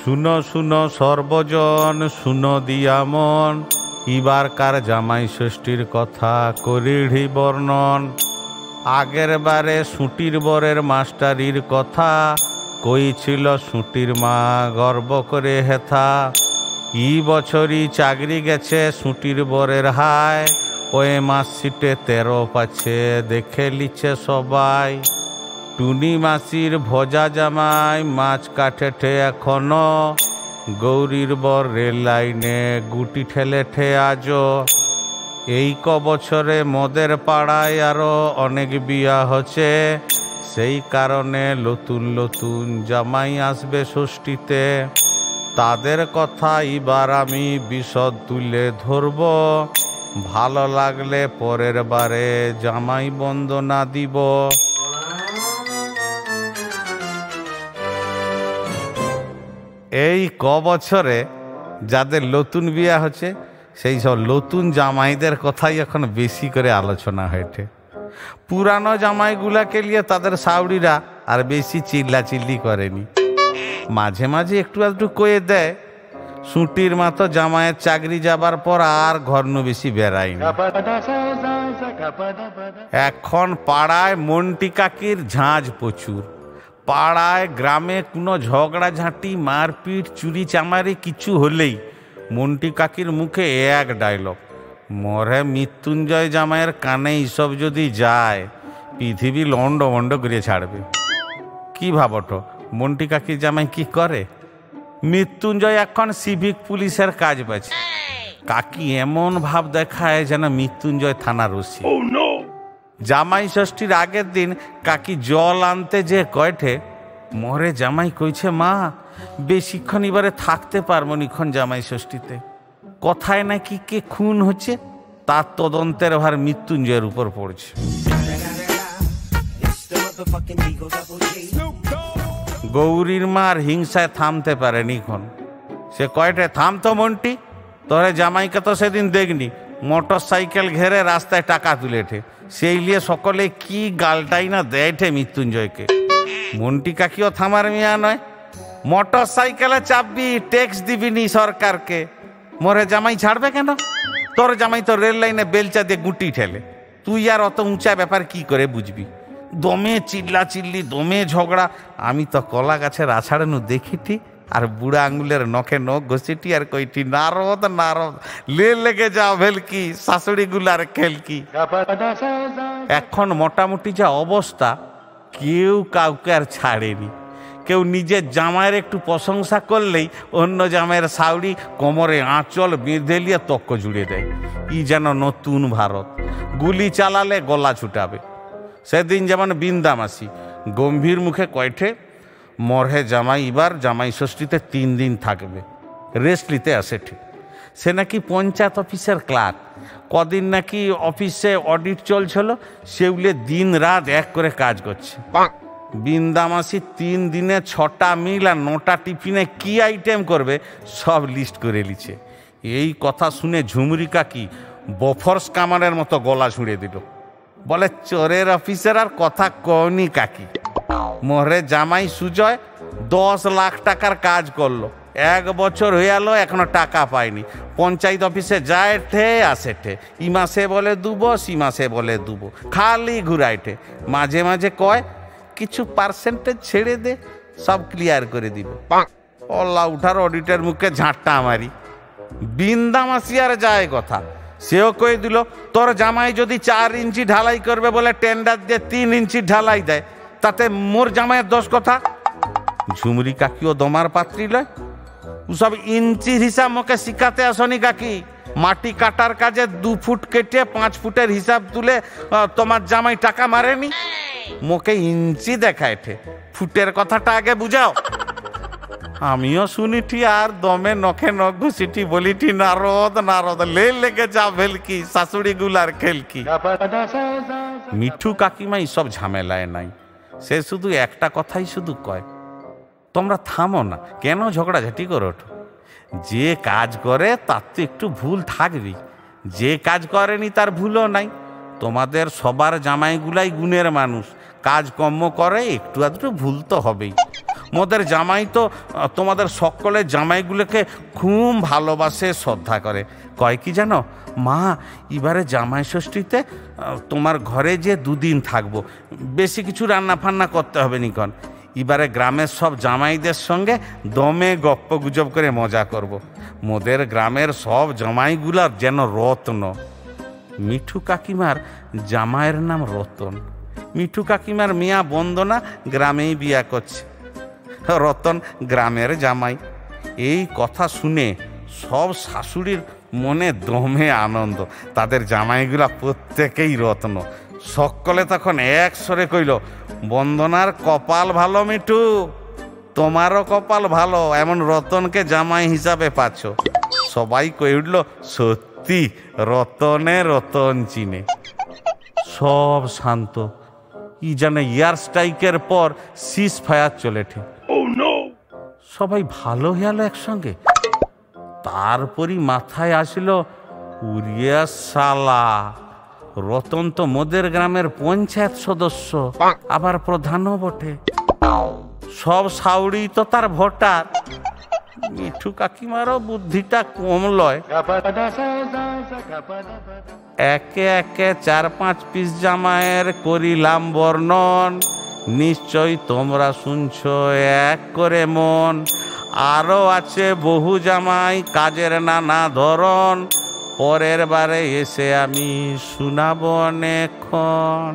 শুনো শুনো সর্বজন, শুনো দিয়া মন, এবারকার জামাই ষষ্ঠীর কথা করিড়ি বর্ণন। আগের বারে সুটির বরের মাস্টারির কথা কইছিল সুটির মা গর্ব করে হেথা। ই বছরই চাকরি গেছে সুটির বরের হায়, ওই মাসিটে 13 পাচ্ছে দেখে লিছে সবাই। টুনি মাসির ভজা জামাই মাছ কাঠেঠে এখনো, গৌরীর বর রেল লাইনে গুটি ঠেলেঠে আজও। এই ক বছরে মদের পাড়ায় আরো অনেক বিয়া হচ্ছে, সেই কারণে নতুন নতুন জামাই আসবে ষষ্ঠীতে। তাদের কথা এবার আমি বিশদ তুলে ধরব, ভালো লাগলে পরের বারে জামাই বন্দনা দিব। এই ক বছরে যাদের নতুন বিয়া হচ্ছে সেই সব নতুন জামাইদের কথাই এখন বেশি করে আলোচনা হয়েছে। পুরানো জামাইগুলাকে নিয়ে তাদের সাউরিরা আর বেশি চিল্লাচিল্লি করেনি, মাঝে মাঝে একটু একটু কয়ে দেয়। সুটির মা তো জামাইয়ের চাকরি যাবার পর আর ঘর নু বেশি বেড়ায়নি। এখন পাড়ায় মন্টি কাকির ঝাঁঝ প্রচুর। পাড়ায় গ্রামে কোনো ঝগড়াঝাঁটি মারপিট চুরি চামারি কিছু হলেই মন্টি কাকির মুখে এক ডায়লগ, মরে মৃত্যুঞ্জয় জামাইয়ের কানে এইসব যদি যায় পৃথিবী লন্ড বন্ড করে ছাড়বে। কি ভাবটো মন্টি কাকির জামাই কি করে? মৃত্যুঞ্জয় এখন সিভিক পুলিশের কাজ পাচ্ছে। কাকি এমন ভাব দেখায় যেন মৃত্যুঞ্জয় থানার ওসি। জামাই ষষ্ঠীর আগের দিন কাকি জল আনতে যে কয়ঠে, মরে জামাই কইছে মা বেশিক্ষণ এবারে থাকতে পারবো নিক্ষণ জামাই ষষ্ঠীতে। কথায় নাকি কে খুন হচ্ছে তার তদন্তের ভার মৃত্যুঞ্জয়ের উপর পড়ছে। গৌরীর মার হিংসায় থামতে পারেনি খন। সে কয়টে থাম তো মন্টি, তোরে জামাইকে তো সেদিন দেখনি মোটর সাইকেল ঘেরে রাস্তায় টাকা তুলেঠে, সেই নিয়ে সকলে কি গালটাই না দেয়ঠে মৃত্যুঞ্জয়কে। মন্টি কাকিও থামার মিয়া নয়, মোটর সাইকেলে চাপবি ট্যাক্স দিবিনি সরকারকে, মোরে জামাই ছাড়বে কেন? তোর জামাই তো রেল লাইনে বেলচা দিয়ে গুটি ঠেলে, তুই আর অত উঁচা ব্যাপার কি করে বুঝবি? দমে চিল্লা চিল্লি, দমে ঝগড়া। আমি তো কলা গাছের আছাড়ানো দেখিটি আর বুড়া আঙুলের নখে নখ ঘষিটি আর কইটি নারদ নারদ লে লেগে যাও ভেলকি শাশুড়ি গুলার খেলকি। এখন মোটামুটি যা অবস্থা, কেউ কাউকে আর ছাড়েনি। কেউ নিজের জামাইয়ের একটু প্রশংসা করলেই অন্য জামাইয়ের সাউরি কোমরে আঁচল বেঁধে নিয়ে তক্ক জুড়ে দেয়। ই যেন নতুন ভারত, গুলি চালালে গলা ছুটাবে। সেদিন যেমন বিন্দামাসি গম্ভীর মুখে কয়ঠে, মরহে জামাই এবার জামাই ষষ্ঠীতে 3 দিন থাকবে, রেস্ট নিতে আসে ঠিক। সে নাকি পঞ্চায়েত অফিসের ক্লার্ক, কদিন নাকি অফিসে অডিট চলছিল, সেগুলো দিন রাত এক করে কাজ করছে। বিন্দামাসি 3 দিনে 6টা মিল আর 9টা টিফিনে কি আইটেম করবে সব লিস্ট করে লিছে। এই কথা শুনে ঝুমরি কাকি বফর্স কামানের মতো গলা ছুঁড়ে দিল, বলে চোরের অফিসের আর কথা কওনি কাকি। মোহরে জামাই সুজয় 10 লাখ টাকার কাজ করলো, 1 বছর হয়ে গেল এখনো টাকা পায়নি। পঞ্চায়েত অফিসে যায় ঠে আসে ঠে, ই মাসে বলে দুবো সি মাসে বলে দুবো, খালি ঘুরাইঠে। মাঝে মাঝে কয় কিছু পার্সেন্টেজ ছেড়ে দে, সব ক্লিয়ার করে দিব। অল্লা উঠার অডিটের মুখে ঝাঁটটা আমারি। বিন্দামাসি আর যায় কথা, সেও কয়ে দিল তোর জামাই যদি 4 ইঞ্চি ঢালাই করবে বলে টেন্ডার দিয়ে 3 ইঞ্চি ঢালাই দেয়, তাতে মোর জামাইয়ের দোষ কথা। ঝুমরি কাকিও দমার পাত্রী লয়, সব ইঞ্চির হিসাব মোকে শিখাতে আসনি কাকি। মাটি কাটার কাজে 2 ফুট কেটে 5 ফুটের হিসাব তুলে তোমার জামাই টাকা মারেনি, মোকে ইঞ্চি দেখায়ঠে। ফুটের কথাটা আগে বুঝাও। আমিও শুনিটি আর দমে নখে নখ ঘুষিটি বলিটি নারদ নারদ লে লেগে যা ভেলকি শাশুড়ি গুলার খেলকি। মিঠু কাকিমা এইসব ঝামেলায় নাই, সে শুধু একটা কথাই শুধু কয়, তোমরা থামো না, কেন ঝগড়াঝাটি করে ওঠো? যে কাজ করে তার তো একটু ভুল থাকবেই, যে কাজ করেনি তার ভুলও নাই। তোমাদের সবার জামাইগুলাই গুণের মানুষ, কাজকর্ম করে একটু আধটু ভুল তো হবেই। মোদের জামাই তো তোমাদের সকলের জামাইগুলোকে খুব ভালোবাসে, শ্রদ্ধা করে। কয় কি জানো, মা এবারে জামাই ষষ্ঠীতে তোমার ঘরে যে 2 দিন থাকবো, বেশি কিছু রান্না ফান্না করতে হবে নিকন। এবারে গ্রামের সব জামাইদের সঙ্গে দমে গপ্প গুজব করে মজা করব। মোদের গ্রামের সব জামাইগুলার যেন রত্ন। মিঠু কাকিমার জামাইয়ের নাম রতন। মিঠু কাকিমার মিয়া বন্দনা গ্রামেই বিয়া করছে, রতন গ্রামের জামাই। এই কথা শুনে সব শাশুড়ির মনে দমে আনন্দ, তাদের জামাইগুলা প্রত্যেকেই রত্ন। সকলে তখন এক স্বরে কইল, বন্দনার কপাল ভালো মিঠু, তোমারও কপাল ভালো, এমন রতনকে জামাই হিসাবে পাচ্ছ। সবাই কই উঠল, সত্যি রতনে রতন চিনে। সব শান্ত। ই জানে ইয়ার স্ট্রাইকের পর সিজ ফায়ার চলেছে, সবাই ভালো হয়ে গেল একসঙ্গে। তারপরই মাথায় আসলো, উড়িয়া শালা, রতন তো মোদের গ্রামের পঞ্চায়েত সদস্য, আবার প্রধানও বটে। সব সাউড়ি তো তার ভোটার। মিঠু কাকিমারও বুদ্ধিটা কম লয়। একে একে 4-5 পিস জামাইয়ের করিলাম বর্ণন, নিশ্চয় তোমরা শুনছ এক করে মন। আরও আছে বহু জামাই, কাজের নানা ধরন, পরের বারে এসে আমি শুনাব অনেকক্ষণ।